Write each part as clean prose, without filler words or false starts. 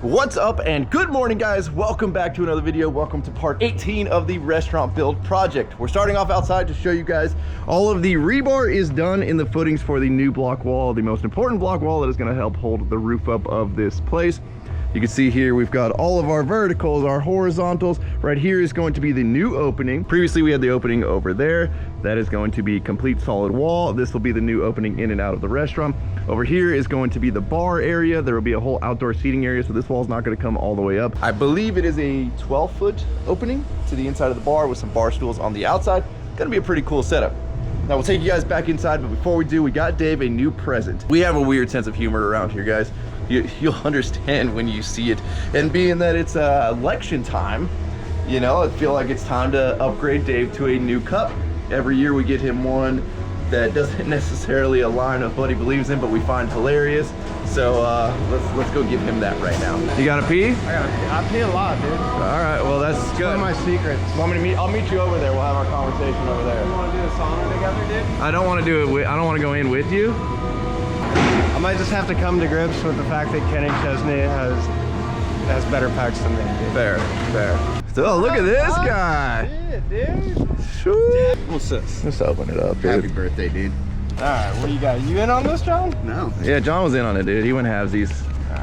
What's up and good morning, guys. Welcome back to another video. Welcome to part 18 of the restaurant build project. We're starting off outside to show you guys all of the rebar is done in the footings for the new block wall, the most important block wall that is going to help hold the roof up of this place. You can see here we've got all of our verticals, our horizontals. Right here is going to be the new opening. Previously we had the opening over there. That is going to be complete solid wall. This will be the new opening in and out of the restaurant. Over here is going to be the bar area. There will be a whole outdoor seating area, so this wall is not going to come all the way up. I believe it is a 12-foot opening to the inside of the bar with some bar stools on the outside. Gonna be a pretty cool setup. Now we'll take you guys back inside, but before we do, we got Dave a new present. We have a weird sense of humor around here, guys. You'll understand when you see it. And being that it's election time, you know, I feel like it's time to upgrade Dave to a new cup. Every year we get him one that doesn't necessarily align with what he believes in, but we find hilarious. So let's go give him that right now. You gotta pee? I gotta pee. I pee a lot, dude. All right, well that's good. One of my secrets. Want me to meet? I'll meet you over there. We'll have our conversation over there. You want to do a sauna together, dude? I don't want to do it. I don't want to go in with you. I might just have to come to grips with the fact that Kenny Chesney has better pecs than me, dude. Fair. So look at this guy. Yeah, dude. Sure. What's this? Just open it up, dude. Happy birthday, dude. All right, what do you got? You in on this, John? No. Yeah, John was in on it, dude. He went halvesies.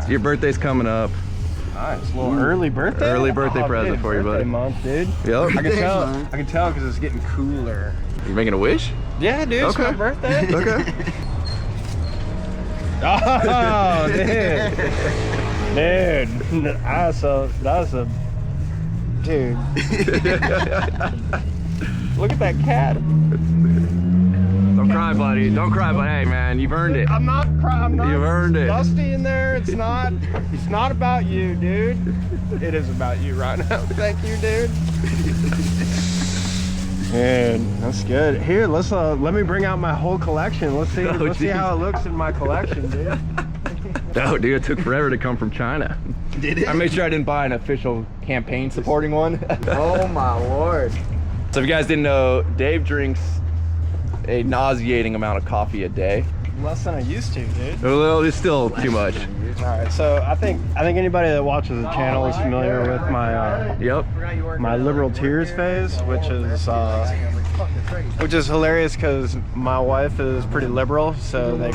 So your birthday's coming up. Nice. A little early birthday? Early birthday present dude, for you, buddy. Birthday month, dude. Yep. I can tell because it's getting cooler. You making a wish? Yeah, dude. It's my Okay. birthday. Okay. Oh, dude. Dude. That's a dude. Look at that cat. Don't cry, buddy. Don't cry, but hey, man, you've earned it. I'm not crying. You've earned it. Dusty in there. It's not about you, dude. It is about you right now. Thank you, dude. Man, that's good. Here, let me bring out my whole collection. Let's see how it looks in my collection, dude. No, dude, it took forever to come from China. Did it? I made sure I didn't buy an official campaign supporting one. Oh my lord. So if you guys didn't know, Dave drinks a nauseating amount of coffee a day. Less than I used to, dude. Well, it's still too much. All right, so I think anybody that watches the channel is familiar with my liberal tears phase, which is hilarious because my wife is pretty liberal, so they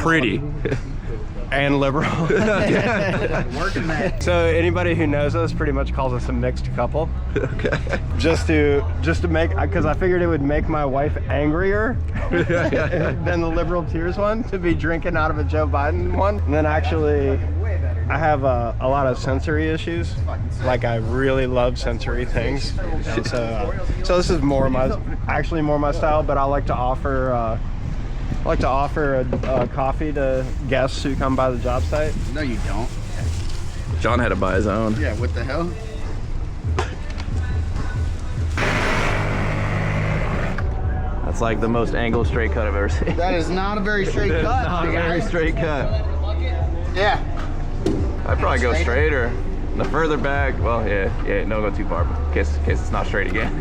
and liberal. Working that. So anybody who knows us pretty much calls us a mixed couple. Okay. Just to make, because I figured it would make my wife angrier than the liberal tears one to be drinking out of a Joe Biden one. And then actually, I have a lot of sensory issues. Like I really love sensory things. And so this is more my style. But I like to offer. A coffee to guests who come by the job site. No, you don't. John had to buy his own. Yeah, what the hell? That's like the most angled straight cut I've ever seen. That is not a very straight cut. Not a very straight cut. Yeah. I'd probably go straighter. The further back, well, yeah, no, go too far, but in case it's not straight again.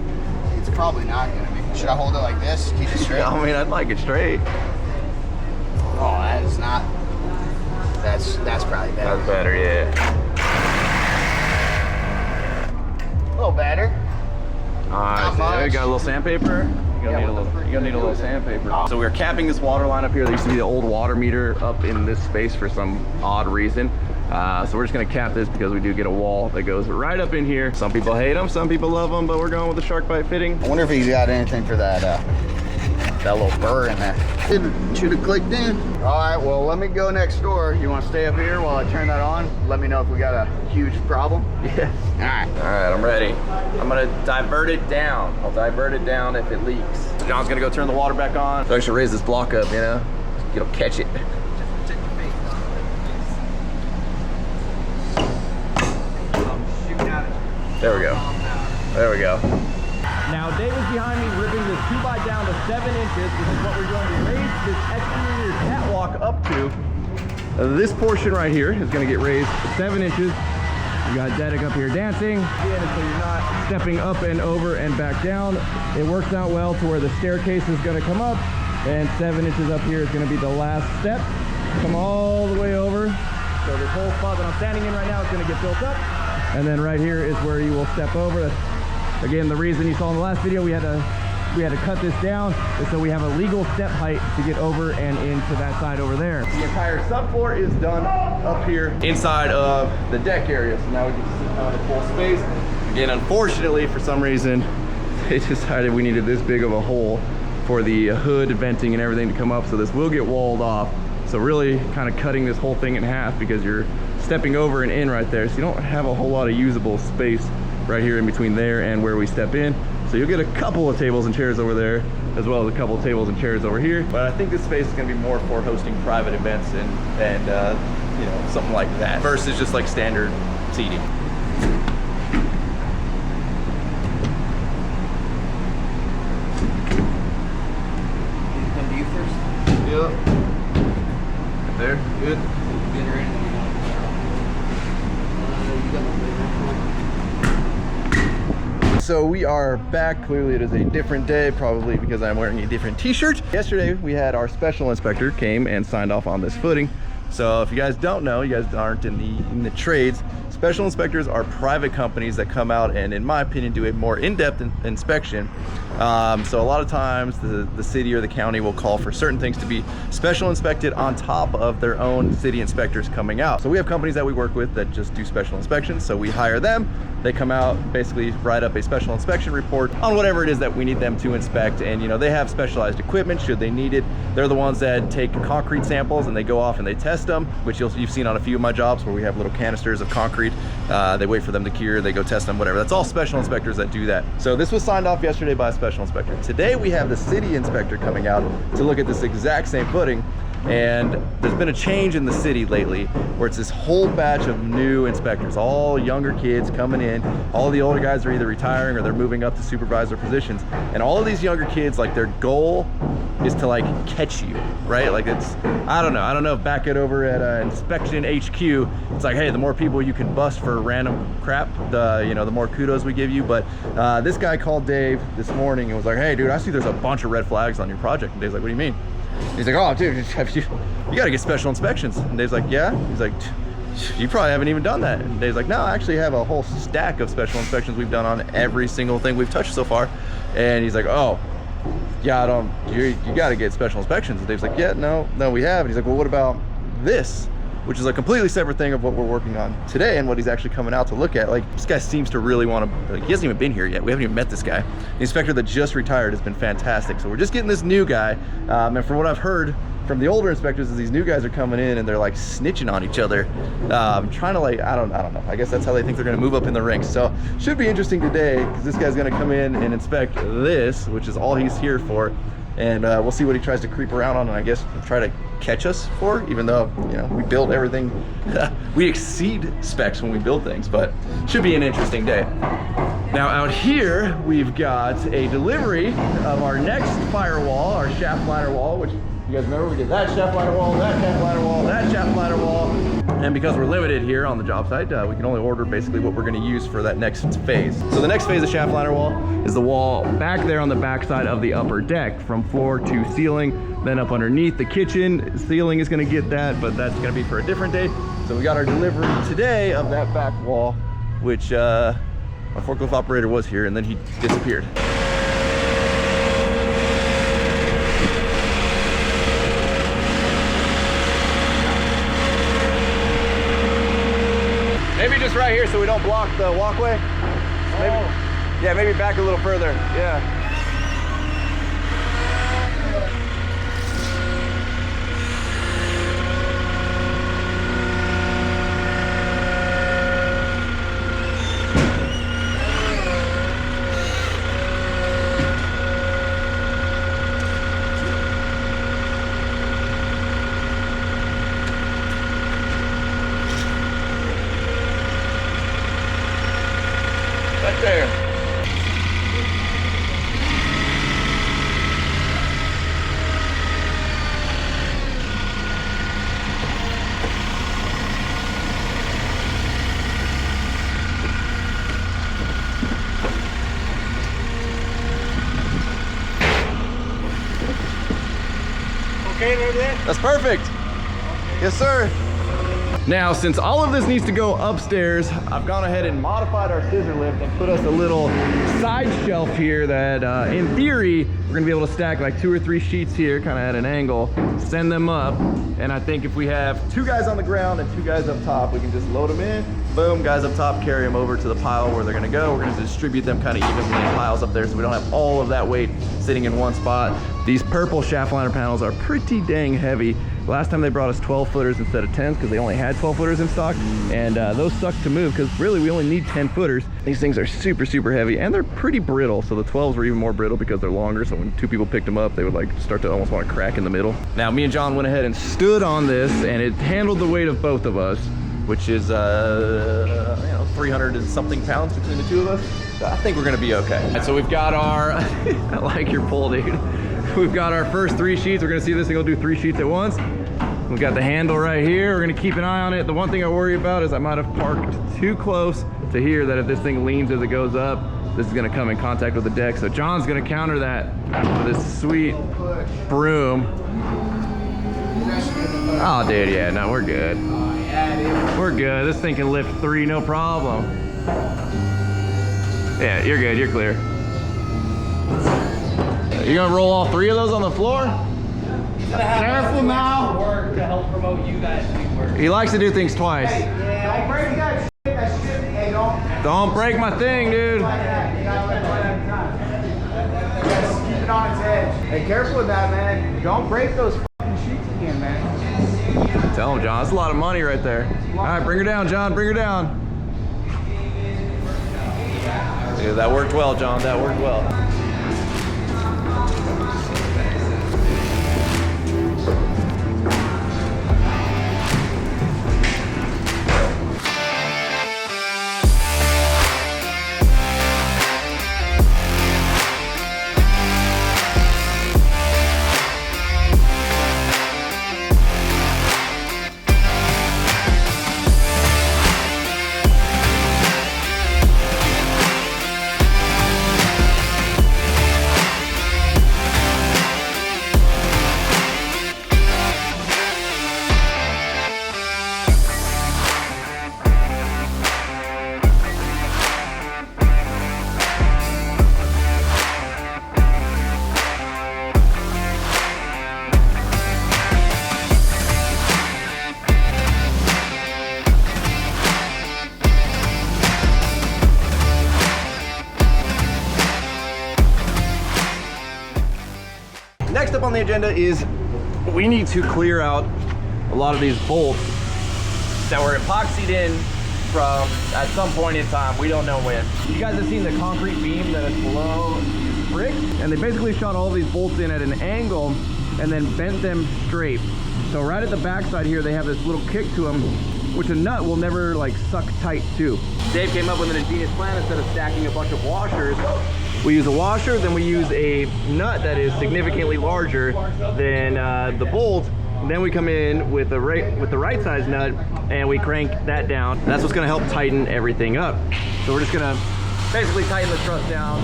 It's probably not gonna be. Should I hold it like this? Keep it straight? I mean, I'd like it straight. Oh, that is not. That's probably better. That's better, yeah. A little better. Alright, so there you got a little sandpaper. You're gonna need a little sandpaper. So we're capping this water line up here. There used to be the old water meter up in this space for some odd reason. So we're just gonna cap this because we do get a wall that goes right up in here. Some people hate them, some people love them, but we're going with the shark bite fitting. I wonder if he's got anything for that little burr in there. Should have clicked in. All right, well, let me go next door. You want to stay up here while I turn that on? Let me know if we got a huge problem. Yeah. All right. All right, I'm ready. I'm gonna divert it down. I'll divert it down if it leaks. John's gonna go turn the water back on. So I should raise this block up, you know? It'll catch it. There we go. There we go. Now Dave is behind me ripping this 2x down to 7 inches. This is what we're going to raise this exterior catwalk up to. This portion right here is going to get raised 7 inches. You got Dedek up here dancing. Again, so you're not stepping up and over and back down. It works out well to where the staircase is going to come up, and 7 inches up here is going to be the last step. Come all the way over So this whole spot that I'm standing in right now is going to get built up. And then right here is where you will step over. Again, the reason you saw in the last video, we had to cut this down is so we have a legal step height to get over and into that side over there. The entire subfloor is done up here inside of the deck area. So now we can sit down in full space. Again, unfortunately, for some reason, they decided we needed this big of a hole for the hood venting and everything to come up. So this will get walled off. So really kind of cutting this whole thing in half because you're stepping over and in right there. So you don't have a whole lot of usable space right here in between there and where we step in. So you'll get a couple of tables and chairs over there, as well as a couple of tables and chairs over here. But I think this space is going to be more for hosting private events and you know, something like that versus just like standard seating. Come to you first. Yep. There, good. So we are back. Clearly it is a different day, probably because I'm wearing a different t-shirt. Yesterday we had our special inspector came and signed off on this footing. So if you guys don't know, you guys aren't in the trades, special inspectors are private companies that come out and, in my opinion, do a more in-depth inspection. So a lot of times the city or the county will call for certain things to be special inspected on top of their own city inspectors coming out. So we have companies that we work with that just do special inspections. So we hire them. They come out, basically write up a special inspection report on whatever it is that we need them to inspect. And you know, they have specialized equipment should they need it. They're the ones that take concrete samples and they go off and they test them, which you've seen on a few of my jobs where we have little canisters of concrete. They wait for them to cure, they go test them, whatever. That's all special inspectors that do that. So this was signed off yesterday by a special inspector. Today we have the city inspector coming out to look at this exact same footing. And there's been a change in the city lately where it's this whole batch of new inspectors, all younger kids coming in. All the older guys are either retiring or they're moving up to supervisor positions. And all of these younger kids, like, their goal is to like catch you, right? Like, it's, I don't know if back it over at Inspection HQ, it's like, hey, the more people you can bust for random crap, the more kudos we give you. But this guy called Dave this morning and was like, hey dude, I see there's a bunch of red flags on your project. And Dave's like, what do you mean? He's like, oh dude, you got to get special inspections. And Dave's like, yeah. He's like, you probably haven't even done that. And Dave's like, no, I actually have a whole stack of special inspections we've done on every single thing we've touched so far. And he's like, oh yeah, you got to get special inspections. And Dave's like, yeah, no we have. And he's like, well, what about this, which is a completely separate thing of what we're working on today and what he's actually coming out to look at. Like, this guy seems to really want to, like, he hasn't even been here yet. We haven't even met this guy. The inspector that just retired has been fantastic. So we're just getting this new guy. And from what I've heard from the older inspectors is these new guys are coming in and they're like snitching on each other, trying to, like, I don't know. I guess that's how they think they're going to move up in the ranks. So should be interesting today because this guy's going to come in and inspect this, which is all he's here for. And we'll see what he tries to creep around on and I guess try to catch us for, even though, you know, we build everything. We exceed specs when we build things, but should be an interesting day. Now out here, we've got a delivery of our next firewall, our shaft liner wall, which you guys remember we did that shaft liner wall, that shaft liner wall, that shaft liner wall. And because we're limited here on the job site, we can only order basically what we're gonna use for that next phase. So the next phase of shaft liner wall is the wall back there on the back side of the upper deck, from floor to ceiling, then up underneath the kitchen. Ceiling is gonna get that, but that's gonna be for a different day. So we got our delivery today of that back wall, which my forklift operator was here and then he disappeared. Maybe just right here so we don't block the walkway. Maybe, yeah, maybe back a little further. Yeah. Right there. Okay, right there? That's perfect. Yes, sir. Now, since all of this needs to go upstairs, I've gone ahead and modified our scissor lift and put us a little side shelf here that in theory, we're gonna be able to stack like 2 or 3 sheets here, kind of at an angle, send them up. And I think if we have 2 guys on the ground and 2 guys up top, we can just load them in, boom, guys up top, carry them over to the pile where they're gonna go. We're gonna distribute them kind of evenly in piles up there so we don't have all of that weight sitting in one spot. These purple shaft liner panels are pretty dang heavy. Last time they brought us 12 footers instead of 10s because they only had 12 footers in stock, and those suck to move because really we only need 10 footers. These things are super, super heavy and they're pretty brittle. So the 12s were even more brittle because they're longer. So when 2 people picked them up, they would like start to almost want to crack in the middle. Now me and John went ahead and stood on this and it handled the weight of both of us, which is, you know, 300 and something pounds between the 2 of us. So I think we're gonna be okay. And so we've got our, I like your pull, dude. We've got our first 3 sheets. We're gonna see this thing will do 3 sheets at once. We've got the handle right here. We're gonna keep an eye on it. The one thing I worry about is I might have parked too close to here that if this thing leans as it goes up, this is gonna come in contact with the deck. So John's gonna counter that with this sweet broom. Oh, dude, yeah, no, we're good. We're good. This thing can lift 3, no problem. Yeah, you're good, you're clear. You gonna roll all 3 of those on the floor? Careful now. Work to help promote you guys to work. He likes to do things twice. Don't break that shit. That shit. Hey, Don't break my thing, dude. You gotta let it just keep it on its edge. Hey, careful with that, man. Don't break those fucking sheets again, man. Tell him, John. That's a lot of money right there. All right, bring her down, John. Bring her down. Yeah, that worked well, John. That worked well. Next up on the agenda is we need to clear out a lot of these bolts that were epoxied in from at some point in time. We don't know when. You guys have seen the concrete beam that is below brick, and they basically shot all these bolts in at an angle and then bent them straight. So right at the backside here, they have this little kick to them, which a nut will never like suck tight to. Dave came up with an ingenious plan. Instead of stacking a bunch of washers, we use a washer, then we use a nut that is significantly larger than the bolt. Then we come in with the right size nut and we crank that down. That's what's gonna help tighten everything up. So we're just gonna basically tighten the truss down.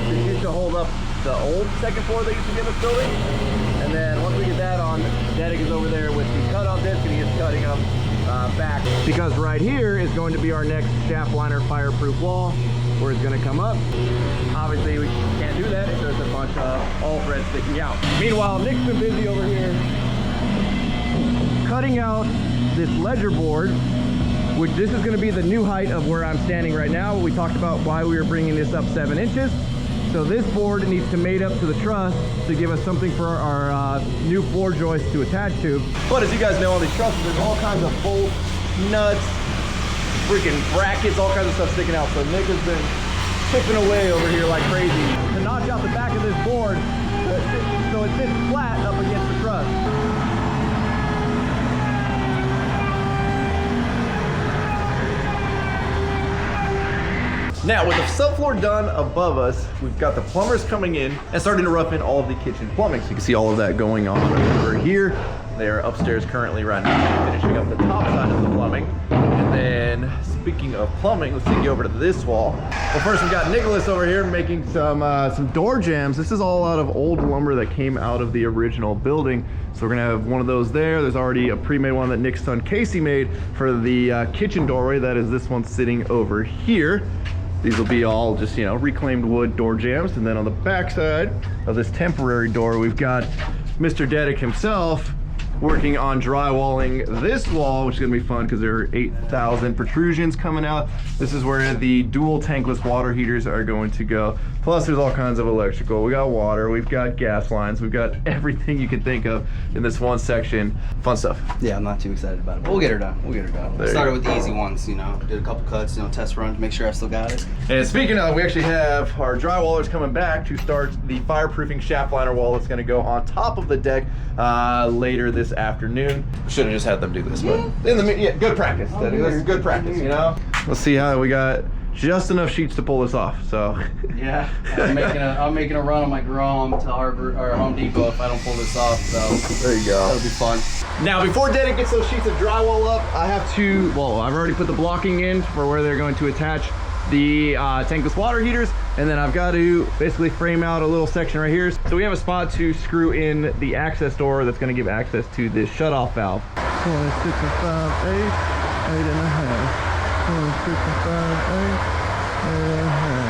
This used to hold up the old second floor that used to be in this building. And then once we get that on, Dedic is over there with the cut-off disc and he is cutting them back. Because right here is going to be our next shaft liner fireproof wall, where it's going to come up. Obviously we can't do that if there's a bunch of all threads sticking out. Meanwhile, Nick's been busy over here cutting out this ledger board, which this is going to be the new height of where I'm standing right now. We talked about why we were bringing this up 7 inches. So this board needs to mate up to the truss to give us something for our new floor joist to attach to. But as you guys know, on these trusses, there's all kinds of bolts, nuts, freaking brackets, all kinds of stuff sticking out. So Nick has been chipping away over here like crazy to notch out the back of this board so it sits flat up against the truss. Now, with the subfloor done above us, we've got the plumbers coming in and starting to rough in all of the kitchen plumbing. So you can see all of that going on over here. They're upstairs currently right now, finishing up the top side of the plumbing. And then speaking of plumbing, let's take you over to this wall. Well, first we got Nicholas over here making some door jambs. This is all out of old lumber that came out of the original building. So we're gonna have one of those there. There's already a pre-made one that Nick's son Casey made for the kitchen doorway. That is this one sitting over here. These will be all just, you know, reclaimed wood door jambs. And then on the back side of this temporary door, we've got Mr. Dedick himself working on drywalling this wall, which is gonna be fun because there are 8,000 protrusions coming out. This is where the dual tankless water heaters are going to go. Plus there's all kinds of electrical. We got water, we've got gas lines, we've got everything you can think of in this one section. Fun stuff. Yeah, I'm not too excited about it, but we'll get her done. We'll get her done. Started with the easy ones, you know. Did a couple cuts, you know, test runs, make sure I still got it. And speaking of, we actually have our drywallers coming back to start the fireproofing shaft liner wall that's gonna go on top of the deck later this afternoon. Should have just had them do this, but good practice. This is good practice, you know? Let's see how we got just enough sheets to pull this off, so. Yeah, I'm making a run on my Grom to Harbor or Home Depot if I don't pull this off, so. There you go. That'll be fun. Now, before Dedick gets those sheets of drywall up, I have to, well, I've already put the blocking in for where they're going to attach the tankless water heaters, and then I've got to basically frame out a little section right here. So we have a spot to screw in the access door that's going to give access to this shutoff valve. 26 and 5, 8, 8 and a half. 26 and 5, 8, 8 and a half.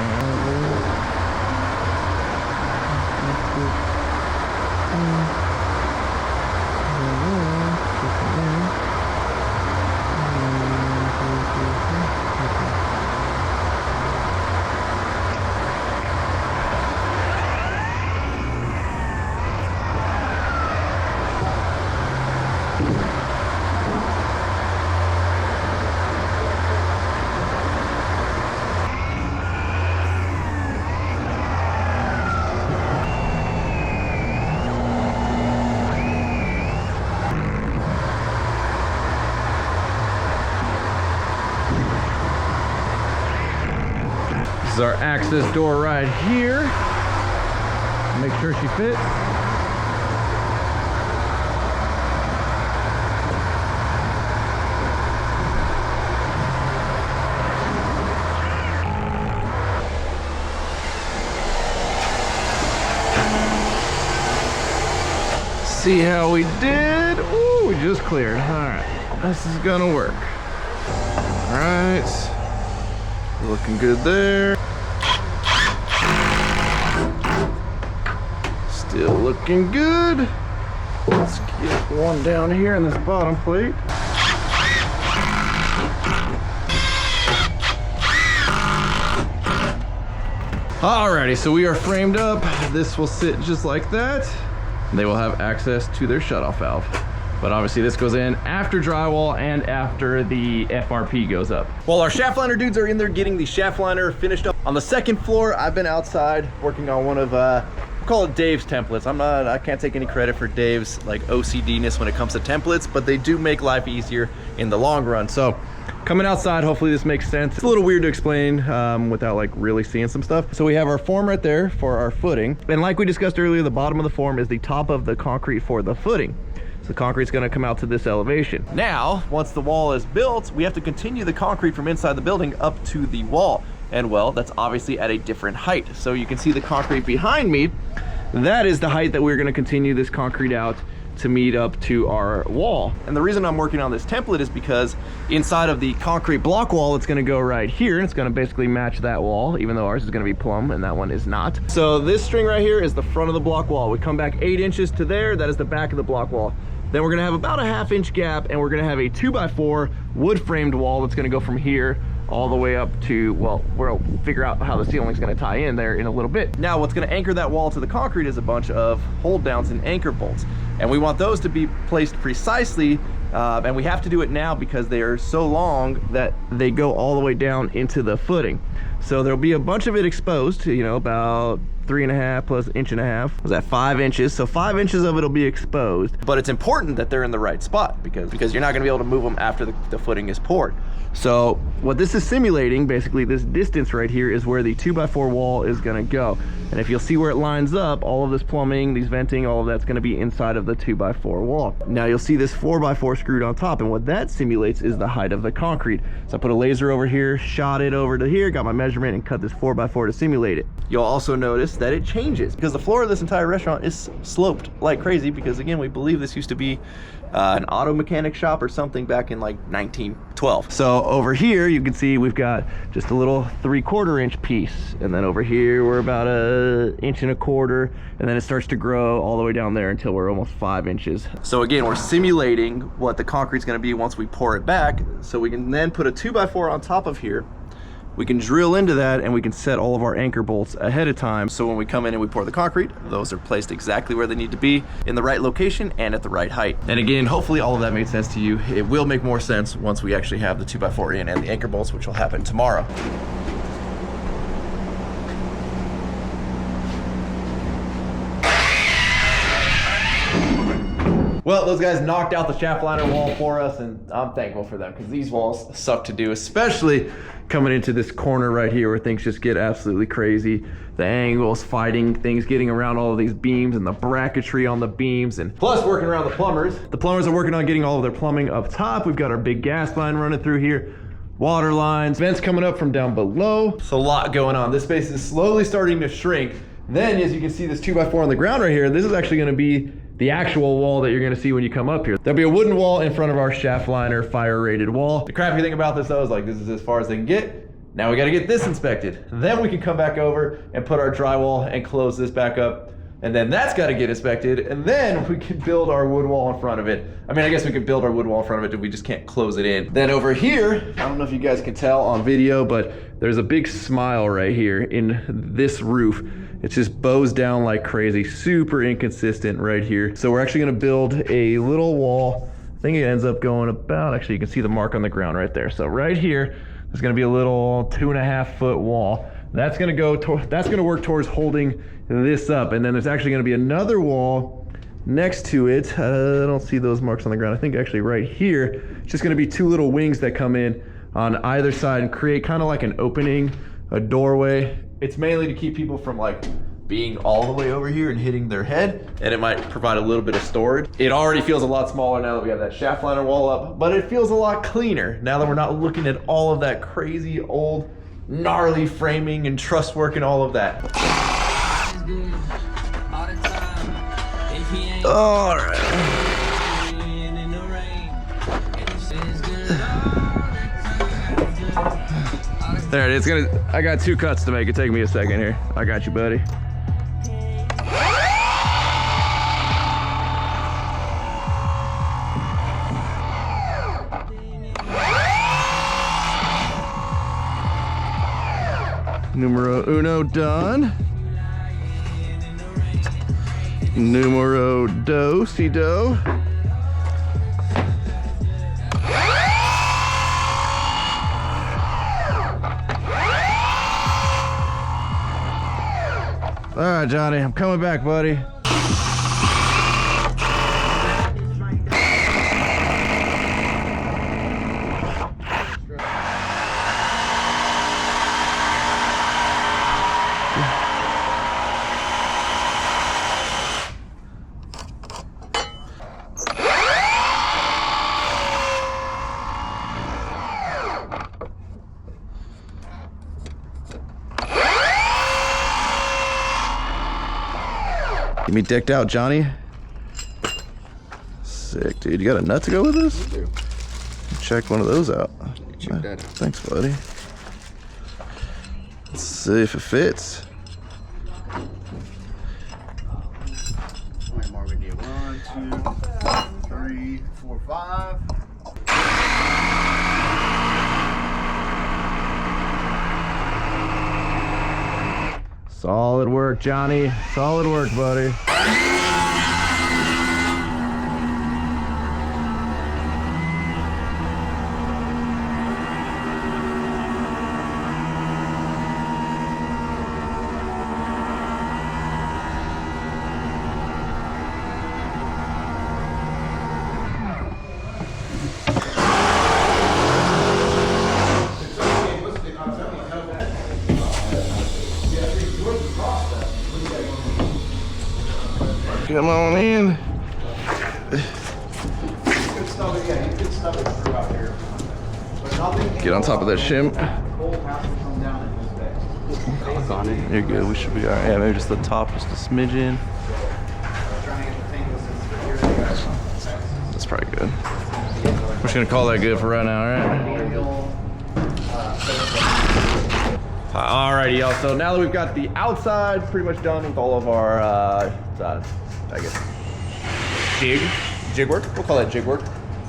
This is our access door right here. Make sure she fits. See how we did? Ooh, we just cleared. All right, this is gonna work. All right. Looking good there. Still looking good. Let's get one down here in this bottom plate. Alrighty, so we are framed up. This will sit just like that. They will have access to their shutoff valve. But obviously this goes in after drywall and after the FRP goes up. While our shaft liner dudes are in there getting the shaft liner finished up on the second floor, I've been outside working on one of, we'll call it Dave's templates. I can't take any credit for Dave's like OCD-ness when it comes to templates, but they do make life easier in the long run. So coming outside, hopefully this makes sense. It's a little weird to explain without like really seeing some stuff. So we have our form right there for our footing. And like we discussed earlier, the bottom of the form is the top of the concrete for the footing. So the concrete's gonna come out to this elevation. Now, once the wall is built, we have to continue the concrete from inside the building up to the wall. And well, that's obviously at a different height. So you can see the concrete behind me. That is the height that we're gonna continue this concrete out to meet up to our wall. And the reason I'm working on this template is because inside of the concrete block wall, it's gonna go right here, and it's gonna basically match that wall, even though ours is gonna be plumb and that one is not. So this string right here is the front of the block wall. We come back 8 inches to there, that is the back of the block wall. Then we're gonna have about a 1/2 inch gap, and we're gonna have a 2x4 wood framed wall that's gonna go from here all the way up to, well, we'll figure out how the ceiling's gonna tie in there in a little bit. Now, what's gonna anchor that wall to the concrete is a bunch of hold downs and anchor bolts. And we want those to be placed precisely, and we have to do it now because they are so long that they go all the way down into the footing. So there'll be a bunch of it exposed, you know, about 3.5 plus 1.5 was at 5 inches. So 5 inches of it will be exposed, but it's important that they're in the right spot because you're not going to be able to move them after the footing is poured. So what this is simulating, basically this distance right here, is where the 2x4 wall is going to go. And if you'll see where it lines up, all of this plumbing, these venting, all of that's going to be inside of the 2x4 wall. Now you'll see this 4x4 screwed on top, and what that simulates is the height of the concrete. So I put a laser over here, shot it over to here, got my measurement, and cut this 4x4 to simulate it. You'll also notice that it changes because the floor of this entire restaurant is sloped like crazy, because again, we believe this used to be an auto mechanic shop or something back in like 1912. So over here you can see we've got just a little 3/4 inch piece, and then over here we're about 1.25 inches, and then it starts to grow all the way down there until we're almost 5 inches. So again, we're simulating what the concrete's going to be once we pour it back, so we can then put a 2x4 on top of here. We can drill into that, and we can set all of our anchor bolts ahead of time. So when we come in and we pour the concrete, those are placed exactly where they need to be, in the right location and at the right height. And again, hopefully all of that made sense to you. It will make more sense once we actually have the 2x4 in and the anchor bolts, which will happen tomorrow. Well, those guys knocked out the shaft liner wall for us, and I'm thankful for them because these walls suck to do, especially coming into this corner right here where things just get absolutely crazy. The angles, fighting things, getting around all of these beams and the bracketry on the beams, and plus working around the plumbers. The plumbers are working on getting all of their plumbing up top. We've got our big gas line running through here, water lines, vents coming up from down below. So a lot going on. This space is slowly starting to shrink. Then, as you can see, this 2x4 on the ground right here, this is actually going to be the actual wall that you're going to see when you come up here. There'll be a wooden wall in front of our shaft liner fire rated wall. The crappy thing about this though is like, this is as far as they can get. Now we got to get this inspected. Then we can come back over and put our drywall and close this back up. And then that's got to get inspected. And then we can build our wood wall in front of it. I mean, I guess we could build our wood wall in front of it, but we just can't close it in. Then over here, I don't know if you guys can tell on video, but there's a big smile right here in this roof. It just bows down like crazy, super inconsistent right here. So we're actually gonna build a little wall. I think it ends up going about, actually you can see the mark on the ground right there. So right here, there's gonna be a little 2.5 foot wall. That's gonna work towards holding this up. And then there's actually gonna be another wall next to it. I don't see those marks on the ground. I think actually right here, it's just gonna be 2 little wings that come in on either side and create kind of like an opening, a doorway. It's mainly to keep people from like being all the way over here and hitting their head, and it might provide a little bit of storage. It already feels a lot smaller now that we have that shaft liner wall up, but it feels a lot cleaner now that we're not looking at all of that crazy old gnarly framing and truss work and all of that. All right. There it is. I got 2 cuts to make. It take me a second here. I got you, buddy. Numero uno done. Numero dos si do. All right, Johnny, I'm coming back, buddy. Get me decked out, Johnny. Sick, dude. You got a nut to go with this? I do. Check one of those out. Check that out. Thanks, buddy. Let's see if it fits. How many more we need? 1, 2, 3, 4, 5. Solid work, Johnny. Solid work, buddy. Come on in. Get on top of that shim. On it. You're good. We should be all right. Yeah, maybe just the top, just a smidgen. That's probably good. We're just gonna call that good for right now, all right? Alrighty, y'all. So now that we've got the outside pretty much done with all of our, I guess, jig work. We'll call that jig work.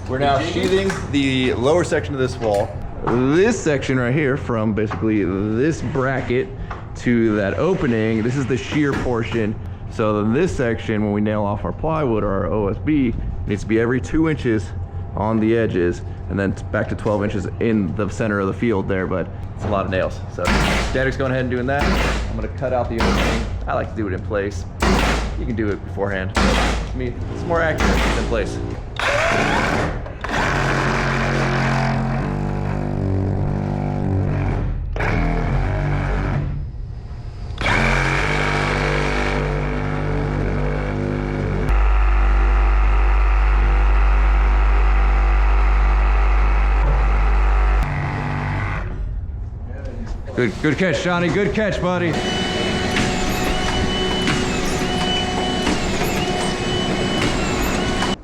We're now sheathing the lower section of this wall. This section right here, from basically this bracket to that opening, this is the shear portion. So then this section, when we nail off our plywood or our OSB, needs to be every 2 inches on the edges, and then back to 12 inches in the center of the field there, but it's a lot of nails. So Derek's going ahead and doing that. I'm gonna cut out the opening. I like to do it in place. You can do it beforehand. To me, it's more accurate in place. Good catch, Johnny. Good catch, buddy.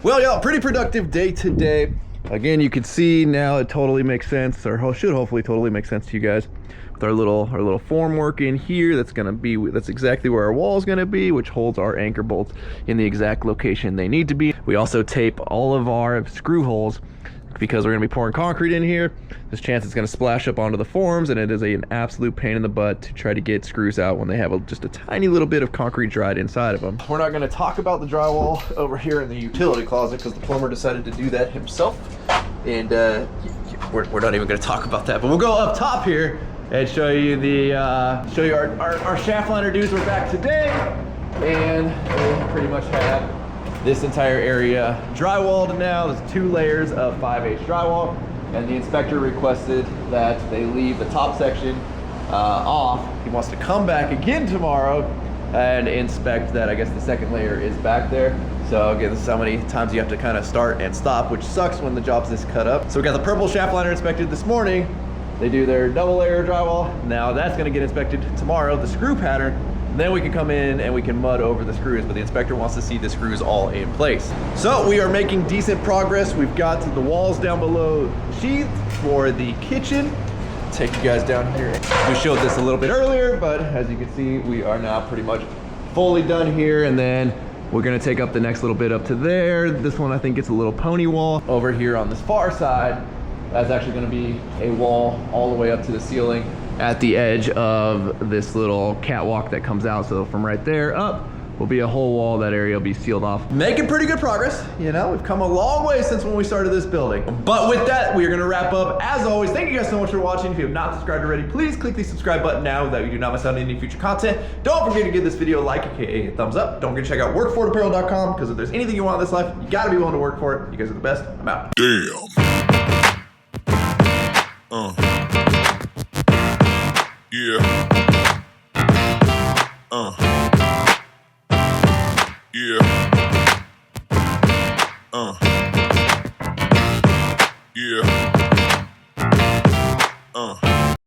Well, y'all, pretty productive day today. Again, you can see now it totally makes sense, or should hopefully totally make sense to you guys. With our little form work in here, that's exactly where our wall is going to be, which holds our anchor bolts in the exact location they need to be. We also tape all of our screw holes, because we're going to be pouring concrete in here. There's a chance it's going to splash up onto the forms, and it is an absolute pain in the butt to try to get screws out when they have just a tiny little bit of concrete dried inside of them. We're not going to talk about the drywall over here in the utility closet because the plumber decided to do that himself, and we're not even going to talk about that. But we'll go up top here and show you our shaft liner dudes. We're back today, and we pretty much have this entire area drywalled now. There's 2 layers of 5/8 drywall, and the inspector requested that they leave the top section off. He wants to come back again tomorrow and inspect that. I guess the second layer is back there. So again, this is how many times you have to kind of start and stop, which sucks when the job's this cut up. So we got the purple shaft liner inspected this morning. They do their double layer drywall. Now that's gonna get inspected tomorrow, the screw pattern. Then we can come in and we can mud over the screws, but the inspector wants to see the screws all in place. So we are making decent progress. We've got the walls down below sheathed for the kitchen. Take you guys down here. We showed this a little bit earlier, but as you can see, we are now pretty much fully done here. And then we're gonna take up the next little bit up to there. This one I think gets a little pony wall. Over here on this far side, that's actually gonna be a wall all the way up to the ceiling at the edge of this little catwalk that comes out. So from right there up will be a whole wall. That area will be sealed off. Making pretty good progress. You know, we've come a long way since when we started this building. But with that, we are gonna wrap up. As always, thank you guys so much for watching. If you have not subscribed already, please click the subscribe button now that you do not miss out on any future content. Don't forget to give this video a like, aka a thumbs up. Don't forget to check out workforapparel.com, because if there's anything you want in this life, you gotta be willing to work for it. You guys are the best. I'm out. Damn. Yeah.